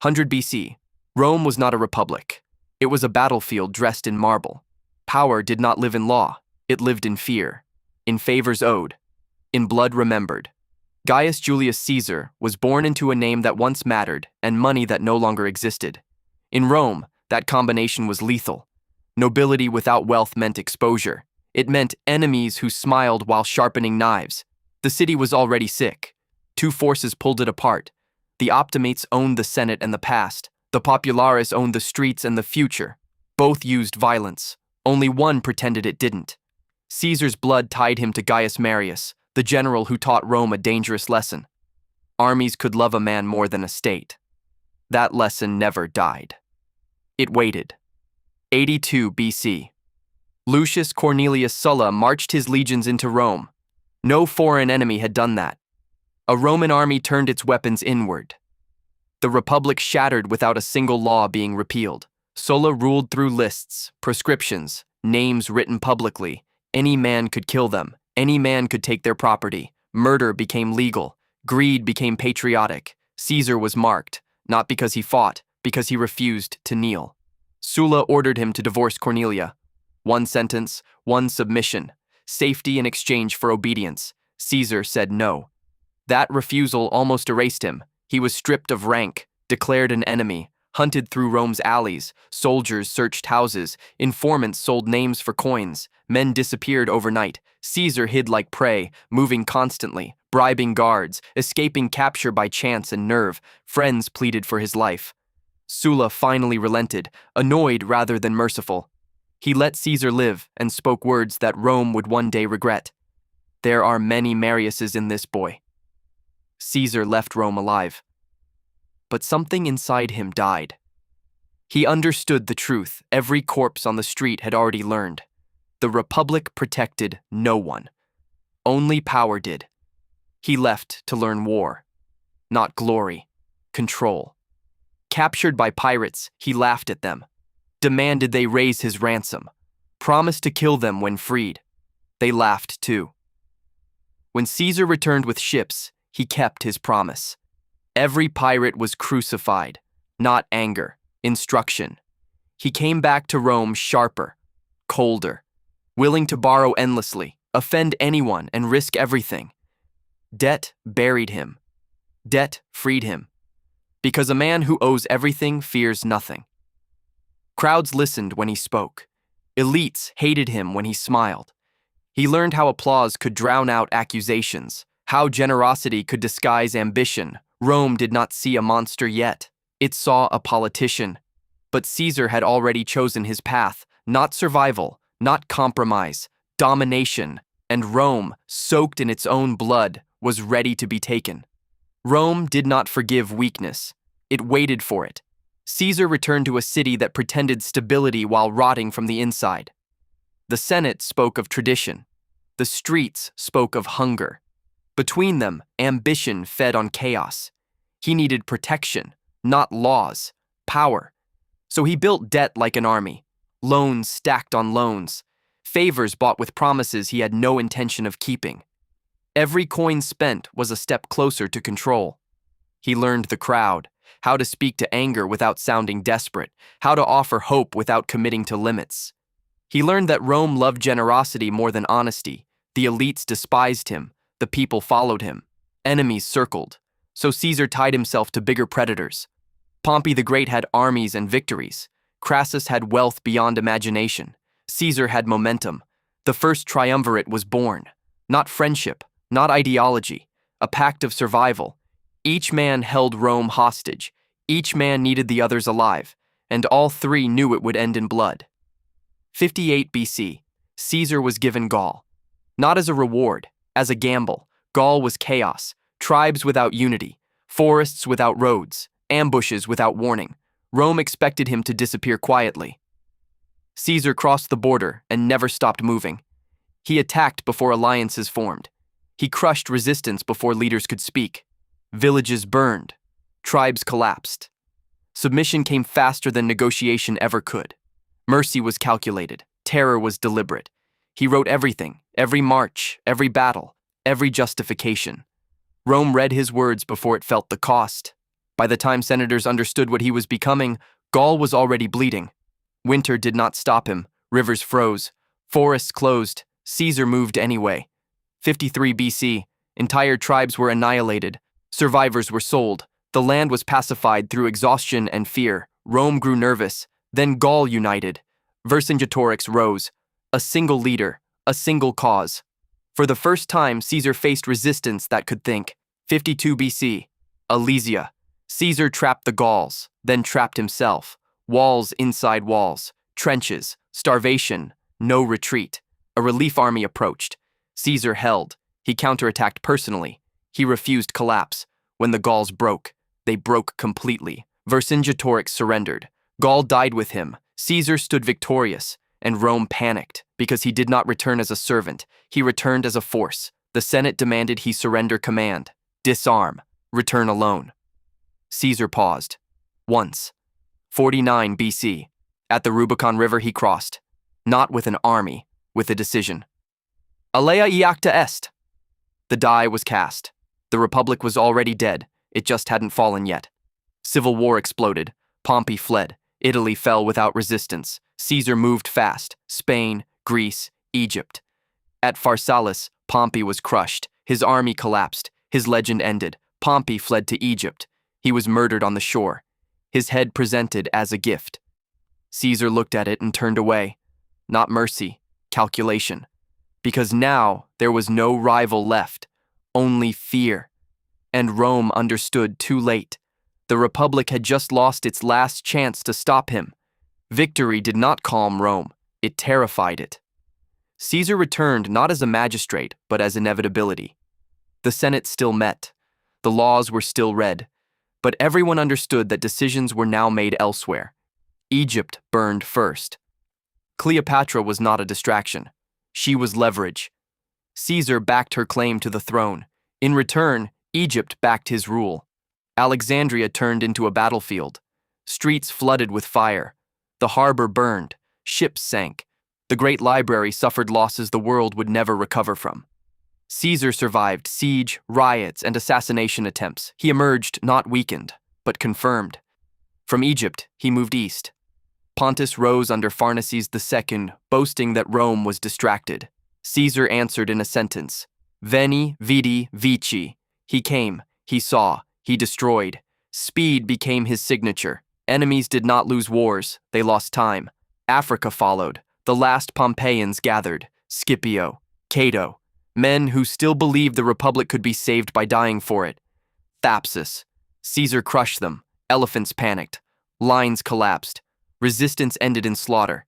100 BC. Rome was not a republic. It was a battlefield dressed in marble. Power did not live in law. It lived in fear, in favors owed, in blood remembered. Gaius Julius Caesar was born into a name that once mattered and money that no longer existed. In Rome, that combination was lethal. Nobility without wealth meant exposure. It meant enemies who smiled while sharpening knives. The city was already sick. Two forces pulled it apart. The Optimates owned the Senate and the past. The Populares owned the streets and the future. Both used violence. Only one pretended it didn't. Caesar's blood tied him to Gaius Marius, the general who taught Rome a dangerous lesson. Armies could love a man more than a state. That lesson never died. It waited. 82 BC. Lucius Cornelius Sulla marched his legions into Rome. No foreign enemy had done that. A Roman army turned its weapons inward. The Republic shattered without a single law being repealed. Sulla ruled through lists, prescriptions, names written publicly. Any man could kill them. Any man could take their property. Murder became legal. Greed became patriotic. Caesar was marked, not because he fought, because he refused to kneel. Sulla ordered him to divorce Cornelia. One sentence, one submission, safety in exchange for obedience. Caesar said no. That refusal almost erased him. He was stripped of rank, declared an enemy, hunted through Rome's alleys. Soldiers searched houses. Informants sold names for coins. Men disappeared overnight. Caesar hid like prey, moving constantly, bribing guards, escaping capture by chance and nerve. Friends pleaded for his life. Sulla finally relented, annoyed rather than merciful. He let Caesar live and spoke words that Rome would one day regret. There are many Mariuses in this boy. Caesar left Rome alive. But something inside him died. He understood the truth every corpse on the street had already learned. The Republic protected no one. Only power did. He left to learn war, not glory, control. Captured by pirates, he laughed at them, demanded they raise his ransom, promised to kill them when freed. They laughed too. When Caesar returned with ships, he kept his promise. Every pirate was crucified, not anger, instruction. He came back to Rome sharper, colder, willing to borrow endlessly, offend anyone, and risk everything. Debt buried him. Debt freed him. Because a man who owes everything fears nothing. Crowds listened when he spoke. Elites hated him when he smiled. He learned how applause could drown out accusations, how generosity could disguise ambition. Rome did not see a monster yet. It saw a politician. But Caesar had already chosen his path, not survival, not compromise, domination, and Rome, soaked in its own blood, was ready to be taken. Rome did not forgive weakness. It waited for it. Caesar returned to a city that pretended stability while rotting from the inside. The Senate spoke of tradition. The streets spoke of hunger. Between them, ambition fed on chaos. He needed protection, not laws, power. So he built debt like an army, loans stacked on loans, favors bought with promises he had no intention of keeping. Every coin spent was a step closer to control. He learned the crowd, how to speak to anger without sounding desperate, how to offer hope without committing to limits. He learned that Rome loved generosity more than honesty. The elites despised him. The people followed him. Enemies circled. So Caesar tied himself to bigger predators. Pompey the Great had armies and victories. Crassus had wealth beyond imagination. Caesar had momentum. The first triumvirate was born. Not friendship, not ideology, a pact of survival. Each man held Rome hostage. Each man needed the others alive, and all three knew it would end in blood. 58 BC, Caesar was given Gaul. Not as a reward, as a gamble. Gaul was chaos, tribes without unity, forests without roads, ambushes without warning. Rome expected him to disappear quietly. Caesar crossed the border and never stopped moving. He attacked before alliances formed. He crushed resistance before leaders could speak. Villages burned. Tribes collapsed. Submission came faster than negotiation ever could. Mercy was calculated. Terror was deliberate. He wrote everything, every march, every battle, every justification. Rome read his words before it felt the cost. By the time senators understood what he was becoming, Gaul was already bleeding. Winter did not stop him. Rivers froze. Forests closed. Caesar moved anyway. 53 BC. Entire tribes were annihilated. Survivors were sold. The land was pacified through exhaustion and fear. Rome grew nervous. Then Gaul united. Vercingetorix rose. A single leader. A single cause. For the first time, Caesar faced resistance that could think. 52 BC. Alesia. Caesar trapped the Gauls, then trapped himself. Walls inside walls. Trenches. Starvation. No retreat. A relief army approached. Caesar held. He counterattacked personally. He refused collapse. When the Gauls broke, they broke completely. Vercingetorix surrendered. Gaul died with him. Caesar stood victorious, and Rome panicked because he did not return as a servant. He returned as a force. The Senate demanded he surrender command. Disarm. Return alone. Caesar paused. Once. 49 BC. At the Rubicon River he crossed. Not with an army, with a decision. Alea iacta est. The die was cast. The Republic was already dead. It just hadn't fallen yet. Civil war exploded. Pompey fled. Italy fell without resistance. Caesar moved fast. Spain, Greece, Egypt. At Pharsalus, Pompey was crushed. His army collapsed. His legend ended. Pompey fled to Egypt. He was murdered on the shore. His head presented as a gift. Caesar looked at it and turned away. Not mercy, calculation. Because now there was no rival left, only fear. And Rome understood too late. The Republic had just lost its last chance to stop him. Victory did not calm Rome, it terrified it. Caesar returned not as a magistrate, but as inevitability. The Senate still met. The laws were still read. But everyone understood that decisions were now made elsewhere. Egypt burned first. Cleopatra was not a distraction. She was leverage. Caesar backed her claim to the throne. In return, Egypt backed his rule. Alexandria turned into a battlefield. Streets flooded with fire. The harbor burned. Ships sank. The great library suffered losses the world would never recover from. Caesar survived siege, riots, and assassination attempts. He emerged not weakened, but confirmed. From Egypt, he moved east. Pontus rose under Pharnaces II, boasting that Rome was distracted. Caesar answered in a sentence. Veni, vidi, vici. He came, he saw, he destroyed. Speed became his signature. Enemies did not lose wars, they lost time. Africa followed. The last Pompeians gathered. Scipio, Cato. Men who still believed the Republic could be saved by dying for it. Thapsus. Caesar crushed them. Elephants panicked. Lines collapsed. Resistance ended in slaughter.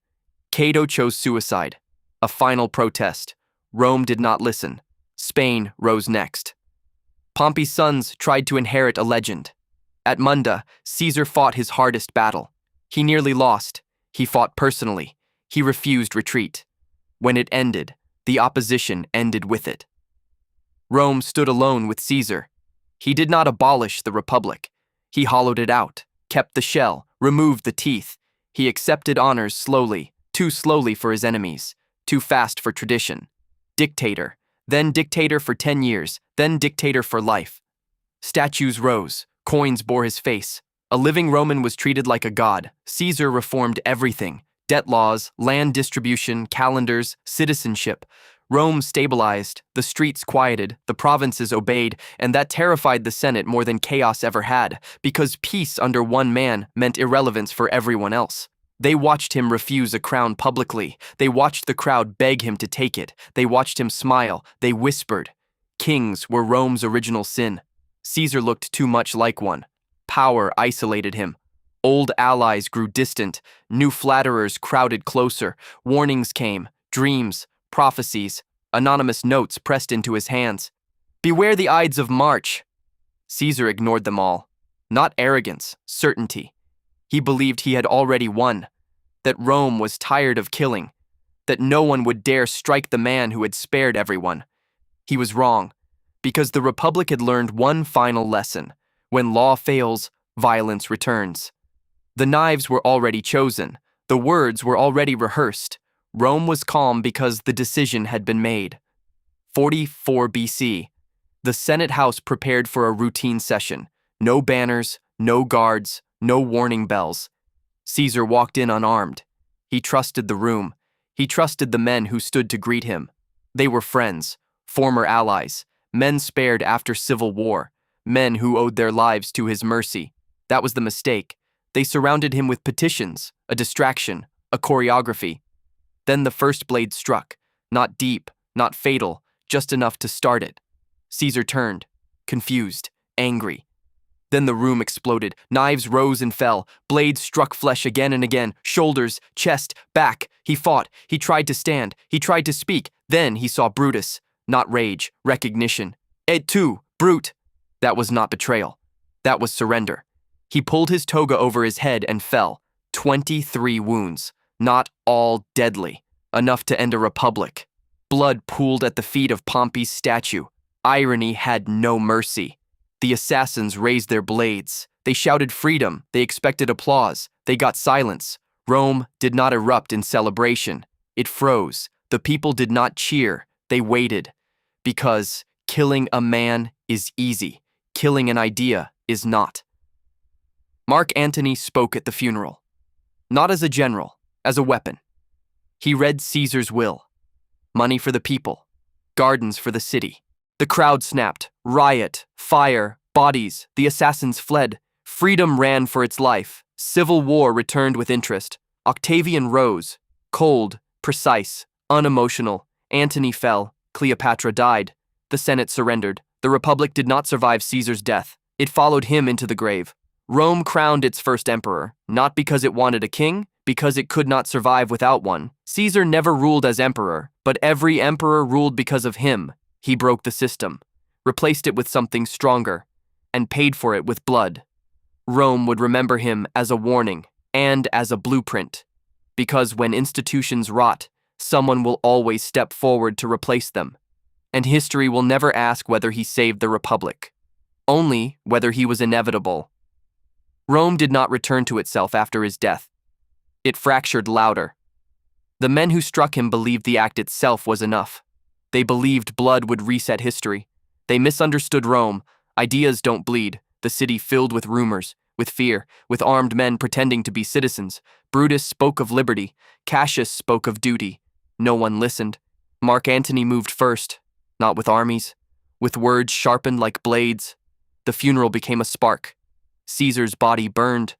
Cato chose suicide. A final protest. Rome did not listen. Spain rose next. Pompey's sons tried to inherit a legend. At Munda, Caesar fought his hardest battle. He nearly lost. He fought personally. He refused retreat. When it ended, the opposition ended with it. Rome stood alone with Caesar. He did not abolish the Republic. He hollowed it out, kept the shell, removed the teeth. He accepted honors slowly, too slowly for his enemies, too fast for tradition. Dictator, then dictator for 10 years, then dictator for life. Statues rose, coins bore his face. A living Roman was treated like a god. Caesar reformed everything. Debt laws, land distribution, calendars, citizenship. Rome stabilized, the streets quieted, the provinces obeyed, and that terrified the Senate more than chaos ever had, because peace under one man meant irrelevance for everyone else. They watched him refuse a crown publicly. They watched the crowd beg him to take it. They watched him smile. They whispered. Kings were Rome's original sin. Caesar looked too much like one. Power isolated him. Old allies grew distant. New flatterers crowded closer. Warnings came. Dreams. Prophecies. Anonymous notes pressed into his hands. Beware the Ides of March. Caesar ignored them all. Not arrogance, certainty. He believed he had already won. That Rome was tired of killing. That no one would dare strike the man who had spared everyone. He was wrong, because the Republic had learned one final lesson. When law fails, violence returns. The knives were already chosen. The words were already rehearsed. Rome was calm because the decision had been made. 44 BC. The Senate House prepared for a routine session. No banners, no guards, no warning bells. Caesar walked in unarmed. He trusted the room. He trusted the men who stood to greet him. They were friends, former allies, men spared after civil war, men who owed their lives to his mercy. That was the mistake. They surrounded him with petitions, a distraction, a choreography. Then the first blade struck, not deep, not fatal, just enough to start it. Caesar turned, confused, angry. Then the room exploded. Knives rose and fell. Blades struck flesh again and again. Shoulders, chest, back. He fought. He tried to stand. He tried to speak. Then he saw Brutus. Not rage, recognition. Et tu, brute! That was not betrayal. That was surrender. He pulled his toga over his head and fell. 23 wounds. Not all deadly. Enough to end a republic. Blood pooled at the feet of Pompey's statue. Irony had no mercy. The assassins raised their blades. They shouted freedom. They expected applause. They got silence. Rome did not erupt in celebration. It froze. The people did not cheer. They waited. Because killing a man is easy. Killing an idea is not. Mark Antony spoke at the funeral. Not as a general, as a weapon. He read Caesar's will. Money for the people. Gardens for the city. The crowd snapped. Riot, fire, bodies. The assassins fled. Freedom ran for its life. Civil war returned with interest. Octavian rose. Cold, precise, unemotional. Antony fell. Cleopatra died. The Senate surrendered. The Republic did not survive Caesar's death. It followed him into the grave. Rome crowned its first emperor, not because it wanted a king, because it could not survive without one. Caesar never ruled as emperor, but every emperor ruled because of him. He broke the system, replaced it with something stronger, and paid for it with blood. Rome would remember him as a warning and as a blueprint, because when institutions rot, someone will always step forward to replace them. And history will never ask whether he saved the Republic, only whether he was inevitable. Rome did not return to itself after his death. It fractured louder. The men who struck him believed the act itself was enough. They believed blood would reset history. They misunderstood Rome. Ideas don't bleed. The city filled with rumors, with fear, with armed men pretending to be citizens. Brutus spoke of liberty. Cassius spoke of duty. No one listened. Mark Antony moved first, not with armies, with words sharpened like blades. The funeral became a spark. Caesar's body burned.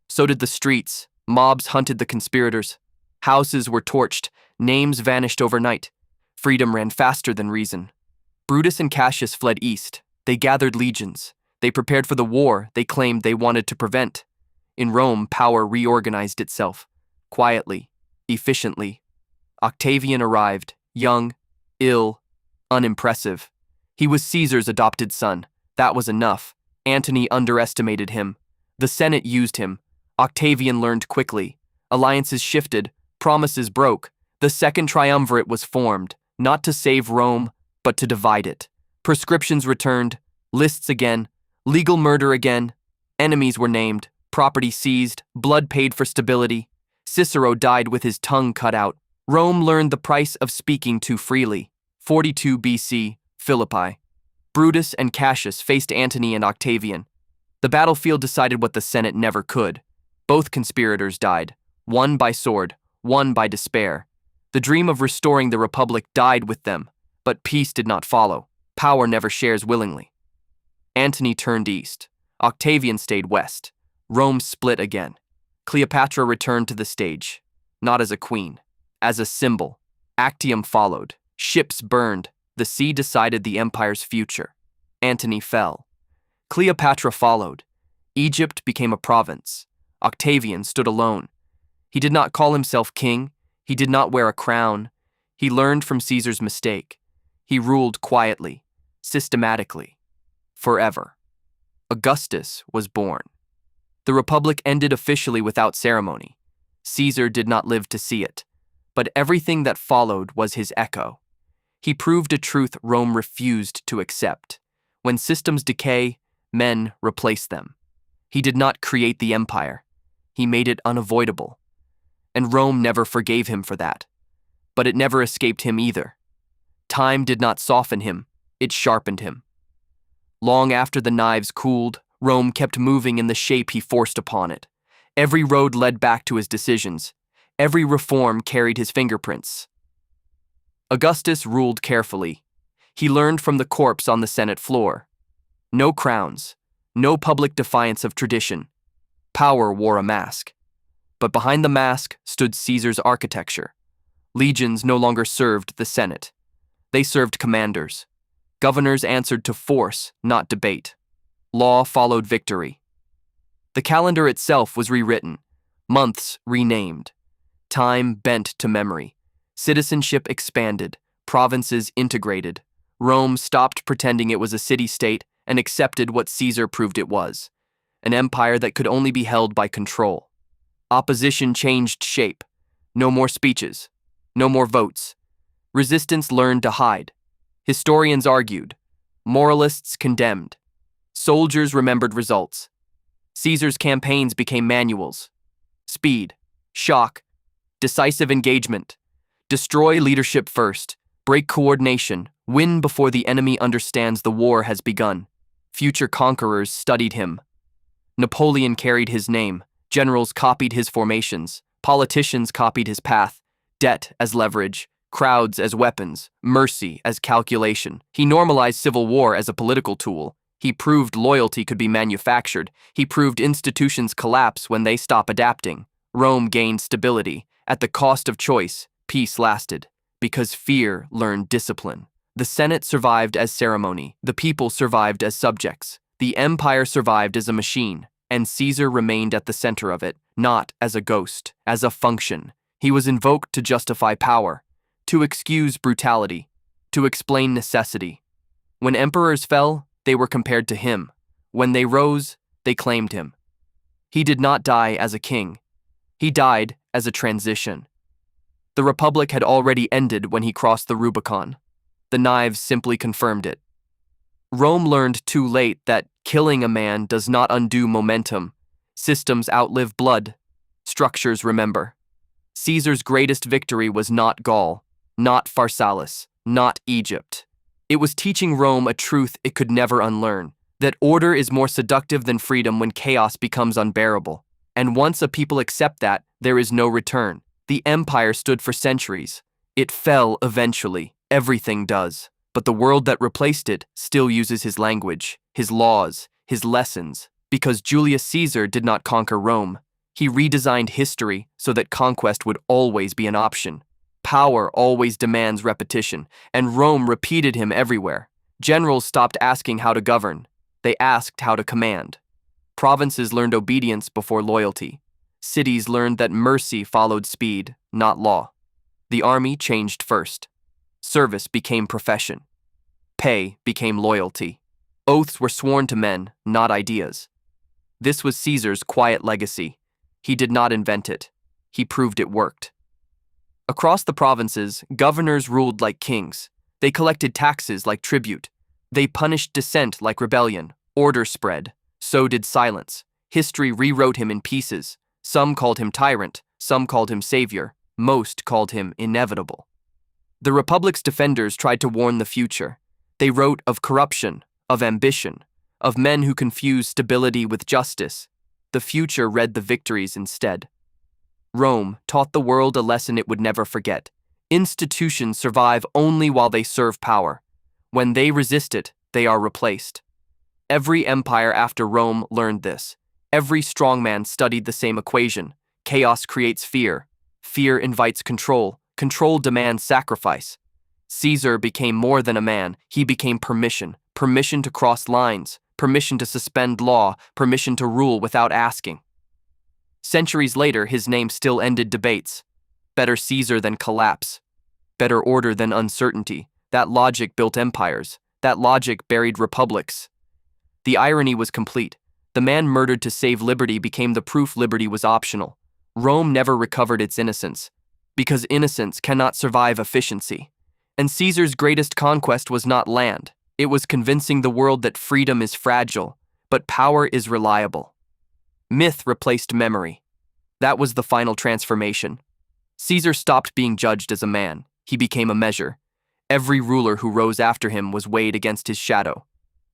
So did the streets. Mobs hunted the conspirators. Houses were torched. Names vanished overnight. Freedom ran faster than reason. Brutus and Cassius fled east. They gathered legions. They prepared for the war they claimed they wanted to prevent. In Rome, power reorganized itself. Quietly, efficiently. Octavian arrived, young, ill, unimpressive. He was Caesar's adopted son. That was enough. Antony underestimated him. The Senate used him. Octavian learned quickly. Alliances shifted. Promises broke. The second triumvirate was formed, not to save Rome, but to divide it. Prescriptions returned. Lists again. Legal murder again. Enemies were named. Property seized. Blood paid for stability. Cicero died with his tongue cut out. Rome learned the price of speaking too freely. 42 BC, Philippi. Brutus and Cassius faced Antony and Octavian. The battlefield decided what the Senate never could. Both conspirators died, one by sword, one by despair. The dream of restoring the Republic died with them, but peace did not follow. Power never shares willingly. Antony turned east. Octavian stayed west. Rome split again. Cleopatra returned to the stage, not as a queen, as a symbol. Actium followed. Ships burned. The sea decided the empire's future. Antony fell. Cleopatra followed. Egypt became a province. Octavian stood alone. He did not call himself king. He did not wear a crown. He learned from Caesar's mistake. He ruled quietly, systematically, forever. Augustus was born. The Republic ended officially without ceremony. Caesar did not live to see it, but everything that followed was his echo. He proved a truth Rome refused to accept. When systems decay, men replace them. He did not create the empire. He made it unavoidable. And Rome never forgave him for that. But it never escaped him either. Time did not soften him, it sharpened him. Long after the knives cooled, Rome kept moving in the shape he forced upon it. Every road led back to his decisions. Every reform carried his fingerprints. Augustus ruled carefully. He learned from the corpse on the Senate floor. No crowns, no public defiance of tradition. Power wore a mask. But behind the mask stood Caesar's architecture. Legions no longer served the Senate. They served commanders. Governors answered to force, not debate. Law followed victory. The calendar itself was rewritten, months renamed, time bent to memory. Citizenship expanded, provinces integrated. Rome stopped pretending it was a city-state and accepted what Caesar proved it was, an empire that could only be held by control. Opposition changed shape. No more speeches. No more votes. Resistance learned to hide. Historians argued. Moralists condemned. Soldiers remembered results. Caesar's campaigns became manuals. Speed, shock, decisive engagement. Destroy leadership first. Break coordination. Win before the enemy understands the war has begun. Future conquerors studied him. Napoleon carried his name. Generals copied his formations. Politicians copied his path. Debt as leverage. Crowds as weapons. Mercy as calculation. He normalized civil war as a political tool. He proved loyalty could be manufactured. He proved institutions collapse when they stop adapting. Rome gained stability. At the cost of choice, peace lasted. Because fear learned discipline. The Senate survived as ceremony. The people survived as subjects. The empire survived as a machine. And Caesar remained at the center of it, not as a ghost, as a function. He was invoked to justify power, to excuse brutality, to explain necessity. When emperors fell, they were compared to him. When they rose, they claimed him. He did not die as a king. He died as a transition. The Republic had already ended when he crossed the Rubicon. The knives simply confirmed it. Rome learned too late that killing a man does not undo momentum. Systems outlive blood. Structures remember. Caesar's greatest victory was not Gaul, not Pharsalus, not Egypt. It was teaching Rome a truth it could never unlearn, that order is more seductive than freedom when chaos becomes unbearable. And once a people accept that, there is no return. The empire stood for centuries. It fell eventually. Everything does. But the world that replaced it still uses his language, his laws, his lessons. Because Julius Caesar did not conquer Rome, he redesigned history so that conquest would always be an option. Power always demands repetition, and Rome repeated him everywhere. Generals stopped asking how to govern. They asked how to command. Provinces learned obedience before loyalty. Cities learned that mercy followed speed, not law. The army changed first. Service became profession. Pay became loyalty. Oaths were sworn to men, not ideas. This was Caesar's quiet legacy. He did not invent it. He proved it worked. Across the provinces, governors ruled like kings. They collected taxes like tribute. They punished dissent like rebellion. Order spread. So did silence. History rewrote him in pieces. Some called him tyrant. Some called him savior. Most called him inevitable. The Republic's defenders tried to warn the future. They wrote of corruption, of ambition, of men who confuse stability with justice. The future read the victories instead. Rome taught the world a lesson it would never forget. Institutions survive only while they serve power. When they resist it, they are replaced. Every empire after Rome learned this. Every strongman studied the same equation. Chaos creates fear. Fear invites control. Control demands sacrifice. Caesar became more than a man. He became permission. Permission to cross lines. Permission to suspend law. Permission to rule without asking. Centuries later, his name still ended debates. Better Caesar than collapse. Better order than uncertainty. That logic built empires. That logic buried republics. The irony was complete. The man murdered to save liberty became the proof liberty was optional. Rome never recovered its innocence. Because innocence cannot survive efficiency. And Caesar's greatest conquest was not land. It was convincing the world that freedom is fragile, but power is reliable. Myth replaced memory. That was the final transformation. Caesar stopped being judged as a man. He became a measure. Every ruler who rose after him was weighed against his shadow.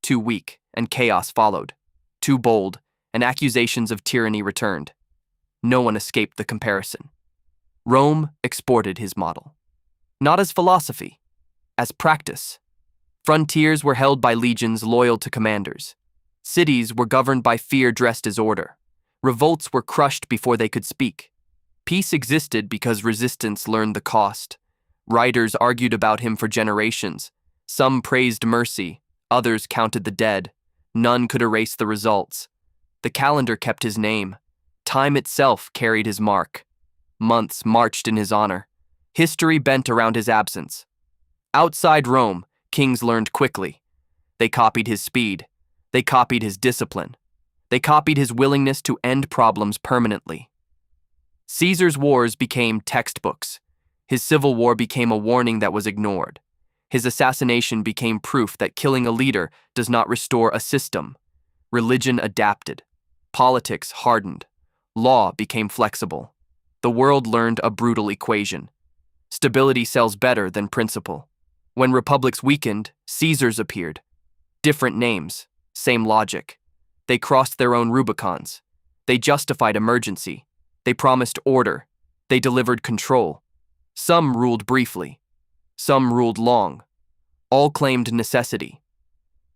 Too weak, and chaos followed. too bold, and accusations of tyranny returned. No one escaped the comparison. Rome exported his model. Not as philosophy, as practice. Frontiers were held by legions loyal to commanders. Cities were governed by fear dressed as order. Revolts were crushed before they could speak. Peace existed because resistance learned the cost. Writers argued about him for generations. Some praised mercy, others counted the dead. None could erase the results. The calendar kept his name. Time itself carried his mark. Months marched in his honor. History bent around his absence. Outside Rome, kings learned quickly. They copied his speed. They copied his discipline. They copied his willingness to end problems permanently. Caesar's wars became textbooks. His civil war became a warning that was ignored. His assassination became proof that killing a leader does not restore a system. Religion adapted. Politics hardened. Law became flexible. The world learned a brutal equation. Stability sells better than principle. When republics weakened, Caesars appeared. Different names, same logic. They crossed their own Rubicons. They justified emergency. They promised order. They delivered control. Some ruled briefly. Some ruled long. All claimed necessity.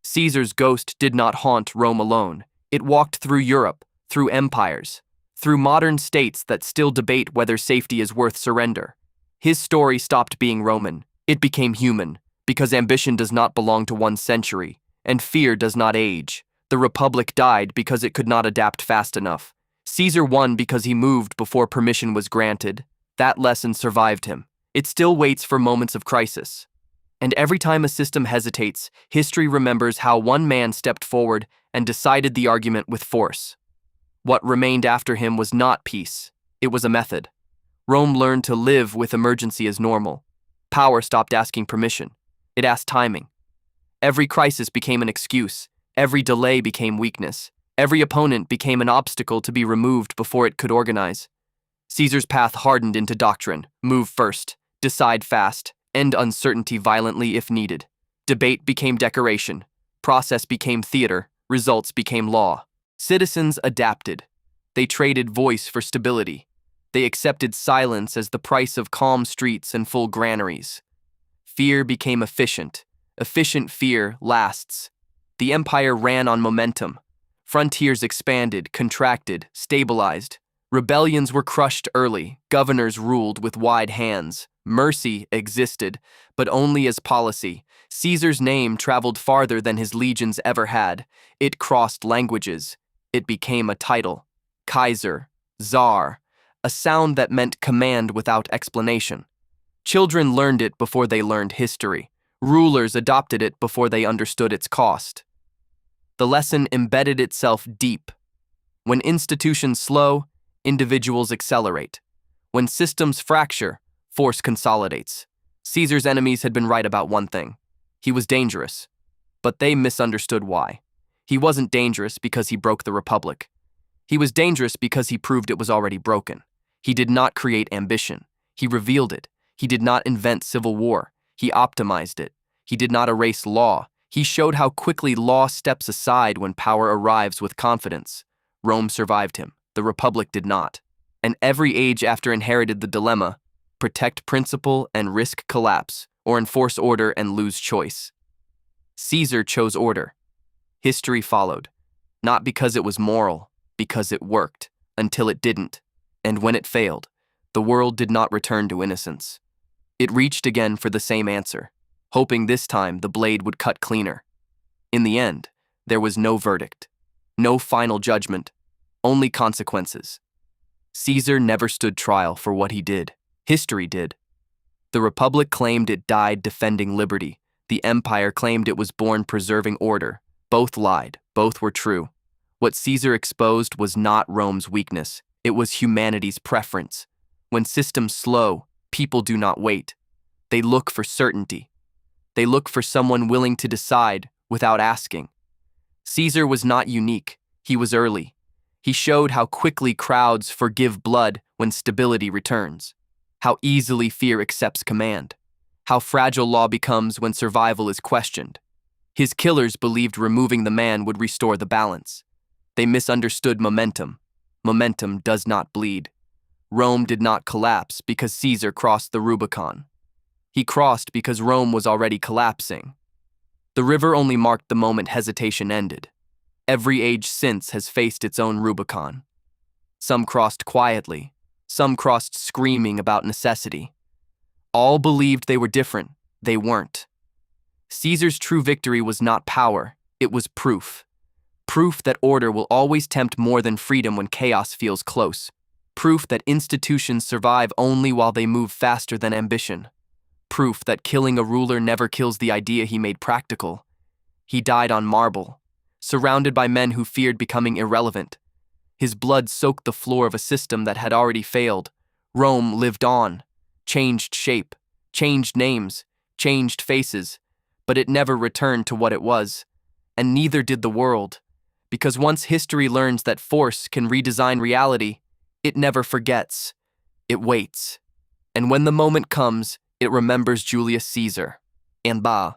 Caesar's ghost did not haunt Rome alone. It walked through Europe, through empires, through modern states that still debate whether safety is worth surrender. His story stopped being Roman. It became human, because ambition does not belong to one century, and fear does not age. The Republic died because it could not adapt fast enough. Caesar won because he moved before permission was granted. That lesson survived him. It still waits for moments of crisis. And every time a system hesitates, history remembers how one man stepped forward and decided the argument with force. What remained after him was not peace. It was a method. Rome learned to live with emergency as normal. Power stopped asking permission. It asked timing. Every crisis became an excuse. Every delay became weakness. Every opponent became an obstacle to be removed before it could organize. Caesar's path hardened into doctrine. Move first. Decide fast. End uncertainty violently if needed. Debate became decoration. Process became theater. Results became law. Citizens adapted. They traded voice for stability. They accepted silence as the price of calm streets and full granaries. Fear became efficient. Efficient fear lasts. The empire ran on momentum. Frontiers expanded, contracted, stabilized. Rebellions were crushed early. Governors ruled with wide hands. Mercy existed, but only as policy. Caesar's name traveled farther than his legions ever had. It crossed languages. It became a title. Kaiser, Czar, a sound that meant command without explanation. Children learned it before they learned history. Rulers adopted it before they understood its cost. The lesson embedded itself deep. When institutions slow, individuals accelerate. When systems fracture, force consolidates. Caesar's enemies had been right about one thing. He was dangerous, but they misunderstood why. He wasn't dangerous because he broke the Republic. He was dangerous because he proved it was already broken. He did not create ambition. He revealed it. He did not invent civil war. He optimized it. He did not erase law. He showed how quickly law steps aside when power arrives with confidence. Rome survived him. The Republic did not. And every age after inherited the dilemma: protect principle and risk collapse, or enforce order and lose choice. Caesar chose order. History followed. Not because it was moral, because it worked, until it didn't. And when it failed, the world did not return to innocence. It reached again for the same answer, hoping this time the blade would cut cleaner. In the end, there was no verdict, no final judgment, only consequences. Caesar never stood trial for what he did. History did. The Republic claimed it died defending liberty. The Empire claimed it was born preserving order. Both lied. Both were true. What Caesar exposed was not Rome's weakness. It was humanity's preference. When systems slow, people do not wait. They look for certainty. They look for someone willing to decide without asking. Caesar was not unique. He was early. He showed how quickly crowds forgive blood when stability returns, how easily fear accepts command, how fragile law becomes when survival is questioned. His killers believed removing the man would restore the balance. They misunderstood momentum. Momentum does not bleed. Rome did not collapse because Caesar crossed the Rubicon. He crossed because Rome was already collapsing. The river only marked the moment hesitation ended. Every age since has faced its own Rubicon. Some crossed quietly, some crossed screaming about necessity. All believed they were different, they weren't. Caesar's true victory was not power, it was proof. Proof that order will always tempt more than freedom when chaos feels close. Proof that institutions survive only while they move faster than ambition. Proof that killing a ruler never kills the idea he made practical. He died on marble, surrounded by men who feared becoming irrelevant. His blood soaked the floor of a system that had already failed. Rome lived on, changed shape, changed names, changed faces, but it never returned to what it was. And neither did the world, because once history learns that force can redesign reality, it never forgets. It waits. And when the moment comes, it remembers Julius Caesar. And bah.